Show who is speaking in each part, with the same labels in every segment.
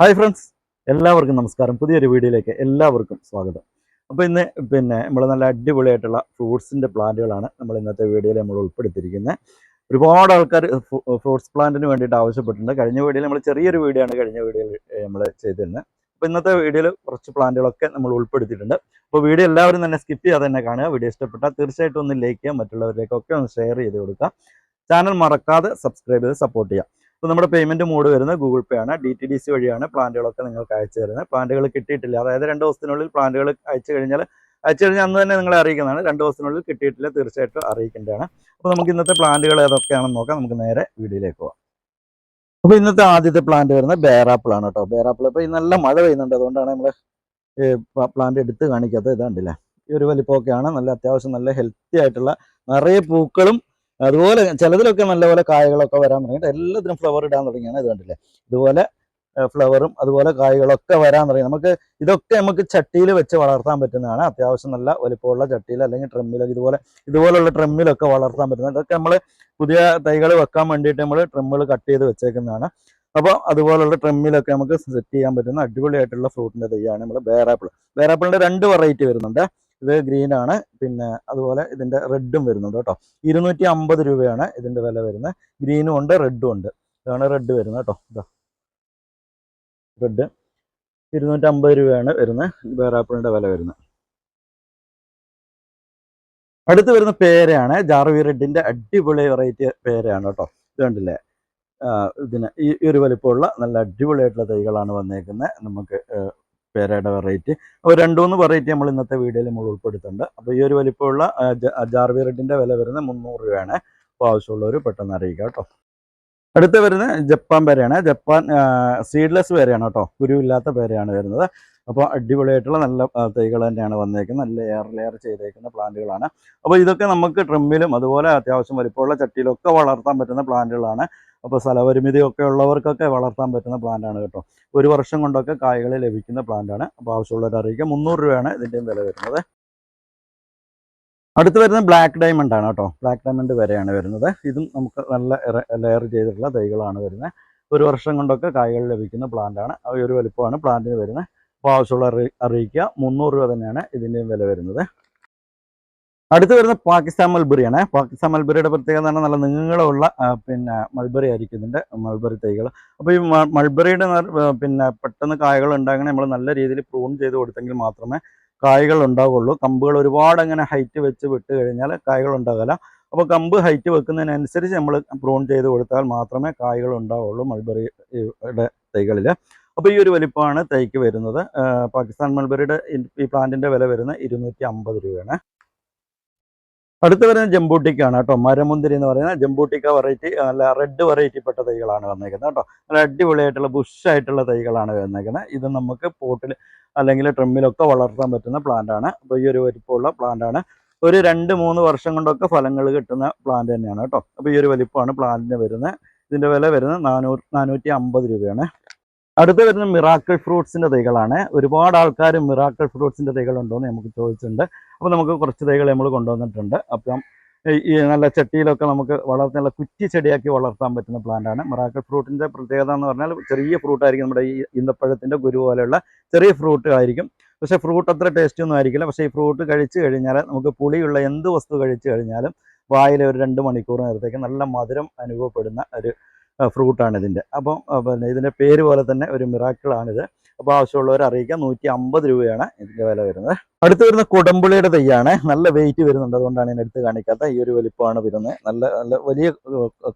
Speaker 1: Hi friends, എല്ലാവർക്കും നമസ്കാരം. പുതിയൊരു വീഡിയോയിലേക്ക് എല്ലാവർക്കും സ്വാഗതം. അപ്പോൾ ഇന്ന് നമ്മൾ നല്ല അടിപൊളിയായിട്ടുള്ള ഫ്രൂട്ട്സിൻ്റെ പ്ലാന്റുകളാണ് നമ്മൾ ഇന്നത്തെ വീഡിയോയിൽ നമ്മൾ ഉൾപ്പെടുത്തിയിരിക്കുന്നത്. ഒരുപാട് ആൾക്കാർ ഫ്രൂട്ട്സ് പ്ലാന്റിന് വേണ്ടിയിട്ട് ആവശ്യപ്പെട്ടിട്ടുണ്ട്. കഴിഞ്ഞ വീഡിയോയിൽ നമ്മൾ ചെറിയൊരു വീഡിയോ ആണ് കഴിഞ്ഞ വീഡിയോയിൽ നമ്മൾ ചെയ്തിരുന്നത്. അപ്പോൾ ഇന്നത്തെ വീഡിയോയിൽ കുറച്ച് പ്ലാന്റുകളൊക്കെ നമ്മൾ ഉൾപ്പെടുത്തിയിട്ടുണ്ട്. അപ്പോൾ വീഡിയോ എല്ലാവരും തന്നെ സ്കിപ്പ് ചെയ്യാതെ തന്നെ കാണുക. വീഡിയോ ഇഷ്ടപ്പെട്ടാൽ തീർച്ചയായിട്ടും ഒന്ന് ലൈക്ക് ചെയ്യുക, മറ്റുള്ളവരിലേക്കൊക്കെ ഒന്ന് ഷെയർ ചെയ്ത് കൊടുക്കുക. ചാനൽ മറക്കാതെ സബ്സ്ക്രൈബ് ചെയ്ത് സപ്പോർട്ട് ചെയ്യുക. അപ്പോൾ നമ്മുടെ പേയ്മെൻറ്റ് മോഡ് വരുന്നത് ഗൂഗിൾ പേ ആണ്. DTDC വഴിയാണ് പ്ലാന്റുകളൊക്കെ നിങ്ങൾക്ക് അയച്ചു തരുന്നത്. പ്ലാന്റുകൾ കിട്ടിയിട്ടില്ല, അതായത് 2 ദിവസത്തിനുള്ളിൽ പ്ലാന്റുകൾ അയച്ചു കഴിഞ്ഞാൽ അന്ന് തന്നെ നിങ്ങളെ അറിയിക്കുന്നതാണ്. 2 ദിവസത്തിനുള്ളിൽ കിട്ടിയിട്ടില്ല തീർച്ചയായിട്ടും അറിയിക്കേണ്ടതാണ്. അപ്പോൾ നമുക്ക് ഇന്നത്തെ പ്ലാന്റുകൾ ഏതൊക്കെയാണെന്ന് നോക്കാം. നമുക്ക് നേരെ വീഡിയോയിലേക്ക് പോകാം. അപ്പോൾ ഇന്നത്തെ ആദ്യത്തെ പ്ലാന്റ് വരുന്നത് ബേറാപ്പിൾ ആണ് കേട്ടോ. ബേറാപ്പിൾ ഇപ്പോൾ നല്ല മഴ പെയ്യുന്നുണ്ട്, അതുകൊണ്ടാണ് നമ്മൾ പ്ലാന്റ് എടുത്ത് കാണിക്കാത്തത്. ഇതാണ്ടില്ലേ, ഈ ഒരു വലിപ്പമൊക്കെയാണ്. നല്ല അത്യാവശ്യം നല്ല ഹെൽത്തി ആയിട്ടുള്ള നിറയെ പൂക്കളും അതുപോലെ ചിലതിലൊക്കെ നല്ലപോലെ കായകളൊക്കെ വരാൻ തുടങ്ങിയിട്ട് എല്ലാത്തിനും ഫ്ലവർ ഇടാൻ തുടങ്ങിയാണ്. ഇത് കണ്ടില്ലേ, ഇതുപോലെ ഫ്ലവറും അതുപോലെ കായകളൊക്കെ വരാൻ തുടങ്ങി. നമുക്ക് ചട്ടിയിൽ വെച്ച് വളർത്താൻ പറ്റുന്നതാണ്. അത്യാവശ്യം നല്ല വലിപ്പമുള്ള ചട്ടിയിൽ അല്ലെങ്കിൽ ട്രെമ്മിലൊക്കെ ഇതുപോലുള്ള ട്രെമ്മിലൊക്കെ വളർത്താൻ പറ്റുന്നത്. ഇതൊക്കെ നമ്മൾ പുതിയ തൈകൾ വെക്കാൻ വേണ്ടിയിട്ട് നമ്മൾ ട്രെമ്മുകൾ കട്ട് ചെയ്ത് വെച്ചേക്കുന്നതാണ്. അപ്പോൾ അതുപോലുള്ള ട്രെമ്മിലൊക്കെ നമുക്ക് സെറ്റ് ചെയ്യാൻ പറ്റുന്ന അടിപൊളിയായിട്ടുള്ള ഫ്രൂട്ടിൻ്റെ തൈയാണ് നമ്മൾ ബേറാപ്പിൾ. ബേറാപ്പിളിൻ്റെ 2 വെറൈറ്റി വരുന്നുണ്ട്. ഇത് ഗ്രീൻ ആണ്, പിന്നെ അതുപോലെ ഇതിൻ്റെ റെഡും വരുന്നുണ്ട് കേട്ടോ. 250 രൂപയാണ് ഇതിൻ്റെ വില വരുന്നത്. ഗ്രീനും ഉണ്ട്, റെഡും ഉണ്ട്. ഇതാണ് റെഡ് വരുന്നത് കേട്ടോ. ഇതാ റെഡ് 250 രൂപയാണ് വരുന്നത് ബേറാപ്പിളിൻ്റെ വില വരുന്നത്. അടുത്ത് വരുന്ന പേരയാണ് ജാർവി റെഡിൻ്റെ അടിപൊളി വെറൈറ്റി പേരയാണ് കേട്ടോ. ഇത് കണ്ടില്ലേ, ഇതിന് ഈ ഒരു വലിപ്പമുള്ള നല്ല അടിപൊളിയായിട്ടുള്ള തൈകളാണ് വന്നേക്കുന്നത്. നമുക്ക് പേരയുടെ വെറൈറ്റി അപ്പോൾ 2-3 വെറൈറ്റി നമ്മൾ ഇന്നത്തെ വീഡിയോയിൽ നമ്മൾ ഉൾപ്പെടുത്തുന്നുണ്ട്. അപ്പോൾ ഈ ഒരു വലിപ്പമുള്ള ജാർവി റെഡിൻ്റെ വില വരുന്നത് 300 രൂപയാണ്. അപ്പോൾ ആവശ്യമുള്ളവർ പെട്ടെന്ന് അറിയിക്കുക കേട്ടോ. അടുത്ത് വരുന്നത് ജപ്പാൻ പേരയാണ്. ജപ്പാൻ സീഡ്ലെസ് പേരയാണ് കേട്ടോ, കുരുവില്ലാത്ത പേരയാണ് വരുന്നത്. അപ്പോൾ അടിപൊളിയായിട്ടുള്ള നല്ല തൈകൾ തന്നെയാണ് വന്നേക്കുന്നത്. നല്ല ലെയർ ചെയ്തേക്കുന്ന പ്ലാന്റുകളാണ്. അപ്പോൾ ഇതൊക്കെ നമുക്ക് ട്രിമ്മിലും അതുപോലെ അത്യാവശ്യം വലിപ്പമുള്ള ചട്ടിയിലൊക്കെ വളർത്താൻ പറ്റുന്ന പ്ലാന്റുകളാണ്. അപ്പോൾ സ്ഥലപരിമിതിയൊക്കെ ഉള്ളവർക്കൊക്കെ വളർത്താൻ പറ്റുന്ന പ്ലാന്റാണ് കേട്ടോ. 1 വർഷം കൊണ്ടൊക്കെ കായ്കൾ ലഭിക്കുന്ന പ്ലാന്റാണ്. അപ്പോൾ ആവശ്യമുള്ളവർ അറിയിക്കുക. 300 രൂപയാണ് ഇതിൻ്റെയും വില വരുന്നത്. അടുത്ത് വരുന്നത് ബ്ലാക്ക് ഡയമണ്ട് ആണ് കേട്ടോ. ബ്ലാക്ക് ഡയമണ്ട് വരെയാണ് വരുന്നത്. ഇതും നമുക്ക് നല്ല ലെയർ ചെയ്തിട്ടുള്ള തൈകളാണ് വരുന്നത്. 1 വർഷം കൊണ്ടൊക്കെ കായ്കൾ ലഭിക്കുന്ന പ്ലാന്റാണ്. ആ ഒരു വലിപ്പമാണ് പ്ലാന്റിന് വരുന്നത്. അപ്പോൾ ആവശ്യമുള്ള അറിയിക്കുക. 300 രൂപ തന്നെയാണ് ഇതിൻ്റെയും വില വരുന്നത്. അടുത്ത് വരുന്ന പാകിസ്ഥാൻ മൾബറിയാണ്. പാകിസ്ഥാൻ മൾബറിയുടെ പ്രത്യേകത എന്ന് പറഞ്ഞാൽ നല്ല നീളമുള്ള മൾബറി ആയിരിക്കും ഇതിൻ്റെ മൾബറി തൈകൾ. അപ്പോൾ ഈ മൾബറിയുടെ പിന്നെ പെട്ടെന്ന് കായകൾ ഉണ്ടാകണേ നമ്മൾ നല്ല രീതിയിൽ പ്രൂൺ ചെയ്ത് കൊടുത്തെങ്കിൽ മാത്രമേ കായകൾ ഉണ്ടാവുള്ളൂ. കമ്പുകൾ ഒരുപാട് അങ്ങനെ ഹൈറ്റ് വെച്ച് വിട്ട് കഴിഞ്ഞാൽ കായകൾ ഉണ്ടാകില്ല. അപ്പോൾ കമ്പ് ഹൈറ്റ് വെക്കുന്നതിനനുസരിച്ച് നമ്മൾ പ്രൂൺ ചെയ്ത് കൊടുത്താൽ മാത്രമേ കായകൾ ഉണ്ടാവുള്ളൂ മൾബറിയുടെ തൈകളിൽ. അപ്പോൾ ഈ ഒരു വലിപ്പമാണ് തൈക്ക് വരുന്നത്. പാകിസ്ഥാൻ മൾബറിയുടെ ഈ പ്ലാന്റിൻ്റെ വില വരുന്നത് 250 രൂപയാണ്. അടുത്ത് വരുന്നത് ജംബൂട്ടിക്കാണ് കേട്ടോ. മരമുന്തിരി എന്ന് പറയുന്ന ജംബൂട്ടിക്ക വെറൈറ്റി, നല്ല റെഡ് വെറൈറ്റി പെട്ട തൈകളാണ് വന്നേക്കുന്നത് കേട്ടോ. നല്ല അടിപൊളിയായിട്ടുള്ള ബുഷായിട്ടുള്ള തൈകളാണ് വന്നേക്കുന്നത്. ഇത് നമുക്ക് പോട്ടിൽ അല്ലെങ്കിൽ ട്രിമ്മിലൊക്കെ വളർത്താൻ പറ്റുന്ന പ്ലാന്റാണ്. അപ്പോൾ ഈ ഒരു വലിപ്പമുള്ള പ്ലാന്റാണ്. ഒരു 2-3 വർഷം കൊണ്ടൊക്കെ ഫലങ്ങൾ കിട്ടുന്ന പ്ലാന്റ് തന്നെയാണ് കേട്ടോ. അപ്പോൾ ഈ ഒരു വലിപ്പമാണ് പ്ലാന്റിന് വരുന്നത്. ഇതിൻ്റെ വില വരുന്നത് 450 രൂപയാണ്. അടുത്ത് വരുന്ന മിറാക്കിൾ ഫ്രൂട്ട്സിൻ്റെ തൈകളാണ്. ഒരുപാട് ആൾക്കാർ മിറാക്കിൾ ഫ്രൂട്ട്സിൻ്റെ തൈകളുണ്ടോ എന്ന് നമുക്ക് ചോദിച്ചിട്ടുണ്ട്. അപ്പോൾ നമുക്ക് കുറച്ച് തൈകൾ നമ്മൾ കൊണ്ടുവന്നിട്ടുണ്ട്. അപ്പം ഈ നല്ല ചട്ടിയിലൊക്കെ നമുക്ക് വളർത്തുന്ന കുറ്റി ചെടിയാക്കി വളർത്താൻ പറ്റുന്ന പ്ലാന്റാണ്. മിറാക്കിൾ ഫ്രൂട്ടിൻ്റെ പ്രത്യേകത എന്ന് പറഞ്ഞാൽ ചെറിയ ഫ്രൂട്ടായിരിക്കും. നമ്മുടെ ഈ ഈന്തപ്പഴത്തിൻ്റെ കുരു പോലെയുള്ള ചെറിയ ഫ്രൂട്ട് ആയിരിക്കും. പക്ഷേ ഫ്രൂട്ട് അത്ര ടേസ്റ്റ് ഒന്നും ആയിരിക്കില്ല. പക്ഷേ ഈ ഫ്രൂട്ട് കഴിച്ച് കഴിഞ്ഞാൽ നമുക്ക് പുളിയുള്ള എന്ത് വസ്തു കഴിച്ച് കഴിഞ്ഞാലും വായിൽ ഒരു 2 മണിക്കൂർ നേരത്തേക്ക് നല്ല മധുരം അനുഭവപ്പെടുന്ന ഒരു ഫ്രൂട്ടാണ് ഇതിൻ്റെ. അപ്പം പിന്നെ ഇതിൻ്റെ പേര് പോലെ തന്നെ ഒരു മിറാക്കിളാണിത്. അപ്പോൾ ആവശ്യമുള്ളവർ അറിയിക്കുക. 150 രൂപയാണ് ഇതിൻ്റെ വില വരുന്നത്. അടുത്ത് വരുന്ന കുടംപുളിയുടെ തൈയാണ്. നല്ല വെയിറ്റ് വരുന്നുണ്ട്, അതുകൊണ്ടാണ് ഇതിനടുത്ത് കാണിക്കാത്ത. ഈ ഒരു വലിപ്പമാണ് വരുന്നത്. നല്ല നല്ല വലിയ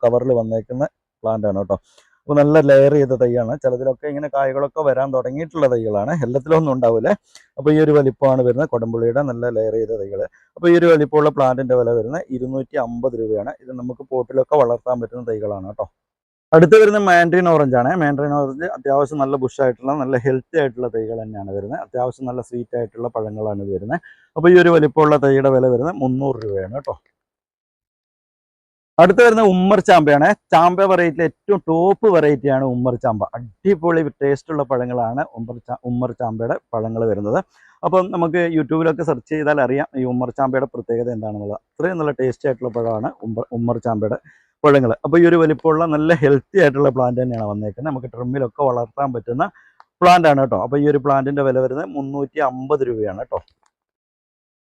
Speaker 1: കവറിൽ വന്നേക്കുന്ന പ്ലാന്റാണ് കേട്ടോ. അപ്പോൾ നല്ല ലെയർ ചെയ്ത തൈയാണ്. ചിലതിലൊക്കെ ഇങ്ങനെ കായകളൊക്കെ വരാൻ തുടങ്ങിയിട്ടുള്ള തൈകളാണ്, എല്ലാത്തിലൊന്നും ഉണ്ടാവില്ലേ. അപ്പോൾ ഈ ഒരു വലിപ്പമാണ് വരുന്നത് കുടംപുളിയുടെ നല്ല ലെയർ ചെയ്ത തൈകൾ. അപ്പോൾ ഈ ഒരു വലിപ്പമുള്ള പ്ലാന്റിൻ്റെ വില വരുന്നത് 250 രൂപയാണ്. ഇത് നമുക്ക് പോട്ടിലൊക്കെ വളർത്താൻ പറ്റുന്ന തൈകളാണ് കേട്ടോ. അടുത്ത് വരുന്ന മാൻഡ്രിൻ ഓറഞ്ച് ആണ്. മാൻഡ്രിൻ ഓറഞ്ച് അത്യാവശ്യം നല്ല ബുഷായിട്ടുള്ള നല്ല ഹെൽത്തി ആയിട്ടുള്ള തൈകൾ തന്നെയാണ് വരുന്നത്. അത്യാവശ്യം നല്ല സ്വീറ്റ് ആയിട്ടുള്ള പഴങ്ങളാണ് ഇത് വരുന്നത്. അപ്പോൾ ഈ ഒരു വലിപ്പമുള്ള തൈയുടെ വില വരുന്നത് 300 രൂപയാണ് കേട്ടോ. അടുത്ത് വരുന്ന ഉമ്മർ ചാമ്പയാണ്. ചാമ്പ വെറൈറ്റിയിൽ ഏറ്റവും ടോപ്പ് വെറൈറ്റിയാണ് ഉമ്മർ ചാമ്പ. അടിപൊളി ടേസ്റ്റുള്ള പഴങ്ങളാണ് ഉമ്മർ ചാമ്പയുടെ പഴങ്ങൾ വരുന്നത്. അപ്പം നമുക്ക് യൂട്യൂബിലൊക്കെ സെർച്ച് ചെയ്താൽ അറിയാം ഈ ഉമ്മർ ചാമ്പയുടെ പ്രത്യേകത എന്താണെന്നുള്ളത്. അത്രയും നല്ല ടേസ്റ്റി ആയിട്ടുള്ള പഴമാണ് ഉമ്മർ ചാമ്പയുടെ പഴങ്ങൾ. അപ്പോൾ ഈ ഒരു വലിപ്പമുള്ള നല്ല ഹെൽത്തി ആയിട്ടുള്ള പ്ലാന്റ് തന്നെയാണ് വന്നേക്കുന്നത്. നമുക്ക് ട്രിമ്മിലൊക്കെ വളർത്താൻ പറ്റുന്ന പ്ലാന്റ് ആണ് കേട്ടോ. അപ്പോൾ ഈ ഒരു പ്ലാന്റിന്റെ വില വരുന്നത് 350 രൂപയാണ് കേട്ടോ.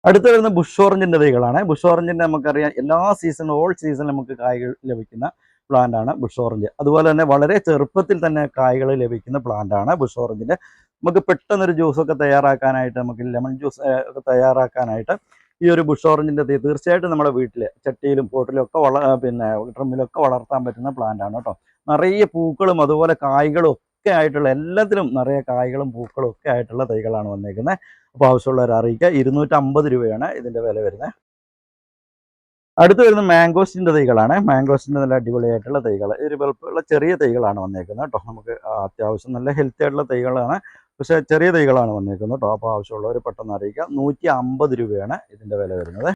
Speaker 1: അടുത്ത് വരുന്ന ബുഷ് ഓറഞ്ചിന്റെ തൈകളാണ്. ബുഷ് ഓറഞ്ചിന്റെ നമുക്കറിയാം എല്ലാ സീസണും ഓൾ സീസൺ നമുക്ക് കായ്കൾ ലഭിക്കുന്ന പ്ലാന്റ് ആണ് ബുഷ് ഓറഞ്ച്. അതുപോലെ തന്നെ വളരെ ചെറുപ്പത്തിൽ തന്നെ കായ്കൾ ലഭിക്കുന്ന പ്ലാന്റ് ആണ് ബുഷ് ഓറഞ്ചിന്റെ. നമുക്ക് പെട്ടെന്നൊരു ജ്യൂസൊക്കെ തയ്യാറാക്കാനായിട്ട്, നമുക്ക് ലെമൺ ജ്യൂസ് ഒക്കെ തയ്യാറാക്കാനായിട്ട് ഈ ഒരു ബുഷ് ഓറഞ്ചിന്റെ തൈ തീർച്ചയായിട്ടും നമ്മുടെ വീട്ടിൽ ചട്ടിയിലും പോട്ടിലും ഒക്കെ പിന്നെ ഡ്രമ്മിലൊക്കെ വളർത്താൻ പറ്റുന്ന പ്ലാന്റ് ആണ് കേട്ടോ. നിറയെ പൂക്കളും അതുപോലെ കായ്കളും ഒക്കെ ആയിട്ടുള്ള, എല്ലാത്തിലും നിറയെ കായ്കളും പൂക്കളും ഒക്കെ ആയിട്ടുള്ള തൈകളാണ് വന്നേക്കുന്നത്. അപ്പോൾ ആവശ്യമുള്ളവരെ അറിയിക്കുക. 250 രൂപയാണ് ഇതിന്റെ വില വരുന്നത്. അടുത്ത് വരുന്ന മാംഗോസ്റ്റിന്റെ തൈകളാണ്. മാംഗോസ്റ്റിന്റെ നല്ല അടിപൊളിയായിട്ടുള്ള തൈകൾ, ഒരു വലുപ്പമുള്ള ചെറിയ തൈകളാണ് വന്നേക്കുന്നത് കേട്ടോ. നമുക്ക് അത്യാവശ്യം നല്ല ഹെൽത്തി ആയിട്ടുള്ള തൈകളാണ്, പക്ഷേ ചെറിയ തൈകളാണ് വന്നേക്കുന്നത് കേട്ടോ. അപ്പോൾ ആവശ്യമുള്ളവർ പെട്ടെന്ന് അറിയിക്കുക. 150 രൂപയാണ് ഇതിന്റെ വില വരുന്നത്.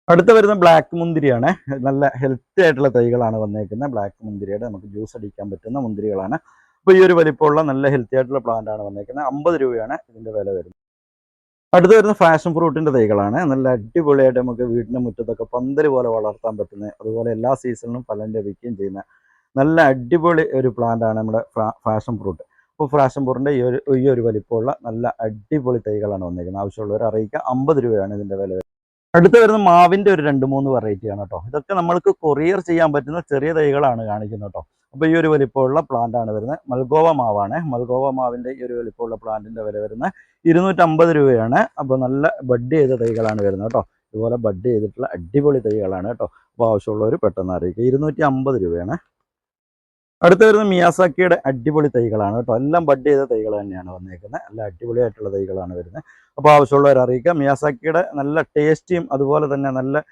Speaker 1: അടുത്ത് വരുന്ന ബ്ലാക്ക് മുന്തിരിയാണ്. നല്ല ഹെൽത്തി ആയിട്ടുള്ള തൈകളാണ് വന്നേക്കുന്നത്. ബ്ലാക്ക് മുന്തിരിയുടെ നമുക്ക് ജ്യൂസ് അടിക്കാൻ പറ്റുന്ന മുന്തിരികളാണ്. അപ്പോൾ ഈ ഒരു വലിപ്പമുള്ള നല്ല ഹെൽത്തി ആയിട്ടുള്ള പ്ലാന്റ് ആണ് വന്നേക്കുന്നത്. 50 രൂപയാണ് ഇതിന്റെ വില വരുന്നത്. അടുത്ത് വരുന്ന ഫാഷൻ ഫ്രൂട്ടിന്റെ തൈകളാണ്. നല്ല അടിപൊളിയായിട്ട് നമുക്ക് വീടിന്റെ മുറ്റത്തൊക്കെ പന്തൽ പോലെ വളർത്താൻ പറ്റുന്നത്, അതുപോലെ എല്ലാ സീസണിലും ഫലം ലഭിക്കുകയും ചെയ്യുന്ന നല്ല അടിപൊളി ഒരു പ്ലാന്റ് ആണ് നമ്മുടെ ഫാഷൻ ഫ്രൂട്ട്. അപ്പോൾ ഫാഷൻ ഫ്രൂട്ടിന്റെ ഈ ഒരു വലിപ്പമുള്ള നല്ല അടിപൊളി തൈകളാണ് വന്നേക്കുന്നത്. ആവശ്യമുള്ളവർ അറിയിക്കുക. 50 രൂപയാണ് ഇതിന്റെ വില. അടുത്ത് വരുന്ന മാവിന്റെ ഒരു 2-3 വെറൈറ്റിയാണ് കേട്ടോ. ഇതൊക്കെ നമ്മൾക്ക് കൊറിയർ ചെയ്യാൻ പറ്റുന്ന ചെറിയ തൈകളാണ് കാണിക്കുന്നത് കേട്ടോ. അപ്പോൾ ഈ ഒരു വലിപ്പമുള്ള പ്ലാന്റ് ആണ് വരുന്നത്. മൽഗോവ മാവാണ്. മൽഗോവ മാവിന്റെ ഈ ഒരു വലിപ്പമുള്ള പ്ലാന്റിന്റെ വില വരുന്നത് 250 രൂപയാണ്. അപ്പോൾ നല്ല ബഡ് ചെയ്ത തൈകളാണ് വരുന്നത് കേട്ടോ. ഇതുപോലെ ബഡ് ചെയ്തിട്ടുള്ള അടിപൊളി തൈകളാണ് കേട്ടോ. അപ്പോൾ ആവശ്യമുള്ളവർ പെട്ടെന്ന് അറിയിക്കുക. 250 രൂപയാണ്. അടുത്ത് വരുന്ന മിയാസാക്കിയുടെ അടിപൊളി തൈകളാണ് കേട്ടോ. എല്ലാം ബഡ് ചെയ്ത തൈകൾ തന്നെയാണ് വന്നേക്കുന്നത്. നല്ല അടിപൊളിയായിട്ടുള്ള തൈകളാണ് വരുന്നത്. അപ്പോൾ ആവശ്യമുള്ളവർ അറിയിക്കുക. മിയാസാക്കിയുടെ നല്ല ടേസ്റ്റിയും അതുപോലെ തന്നെ നല്ല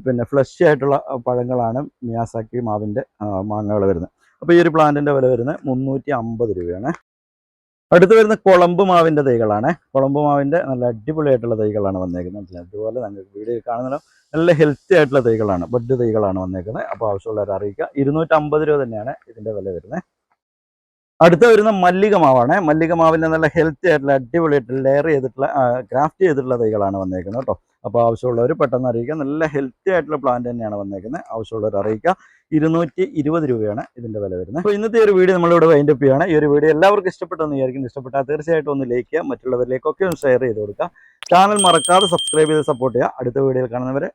Speaker 1: പിന്നെ ഫ്ലഷി ആയിട്ടുള്ള പഴങ്ങളാണ് മിയാസാക്കി മാവിൻ്റെ മാങ്ങകൾ വരുന്നത്. അപ്പോൾ ഈ ഒരു പ്ലാന്റിൻ്റെ വില വരുന്നത് 350 രൂപയാണ്. അടുത്ത് വരുന്ന കുളമ്പ് മാവിൻ്റെ തൈകളാണ്. കുളമ്പ് മാവിൻ്റെ നല്ല അടിപൊളിയായിട്ടുള്ള തൈകളാണ് വന്നേക്കുന്നത്. അതുപോലെ നിങ്ങൾക്ക് വീഡിയോയിൽ കാണുന്ന നല്ല ഹെൽത്തി ആയിട്ടുള്ള തൈകളാണ്, ബഡ് തൈകളാണ് വന്നേക്കുന്നത്. അപ്പോൾ ആവശ്യമുള്ളവർ അറിയിക്കുക. 250 രൂപ തന്നെയാണ് ഇതിൻ്റെ വില വരുന്നത്. അടുത്ത വരുന്ന മല്ലിക മാവാണ്. മല്ലിക മാവിൻ്റെ നല്ല ഹെൽത്തി ആയിട്ടുള്ള അടിപൊളിയായിട്ടുള്ള ലെയർ ചെയ്തിട്ടുള്ള ഗ്രാഫ്റ്റ് ചെയ്തിട്ടുള്ള തൈകളാണ് വന്നേക്കുന്നത് കേട്ടോ. അപ്പോൾ ആവശ്യമുള്ളവർ പെട്ടെന്ന് അറിയിക്കുക. നല്ല ഹെൽത്തി ആയിട്ടുള്ള പ്ലാന്റ് തന്നെയാണ് വന്നേക്കുന്നത്. ആവശ്യമുള്ളവർ അറിയിക്കുക. 220 രൂപയാണ് ഇതിൻ്റെ വില വരുന്നത്. അപ്പോൾ ഇന്നത്തെ ഒരു വീഡിയോ നമ്മളിവിടെ വൈൻഡ് അപ്പ് ചെയ്യുകയാണ്. ഈ ഒരു വീഡിയോ എല്ലാവർക്കും ഇഷ്ടപ്പെട്ടെന്ന് വിചാരിക്കുന്നു. ഇഷ്ടപ്പെട്ടാൽ തീർച്ചയായിട്ടും ഒന്ന് ലൈക്ക് ചെയ്യുക, മറ്റുള്ളവരിലേക്കൊക്കെ ഒന്ന് ഷെയർ ചെയ്ത് കൊടുക്കുക. ചാനൽ മറക്കാതെ സബ്സ്ക്രൈബ് ചെയ്ത് സപ്പോർട്ട് ചെയ്യുക. അടുത്ത വീഡിയോയിൽ കാണുന്നവരെ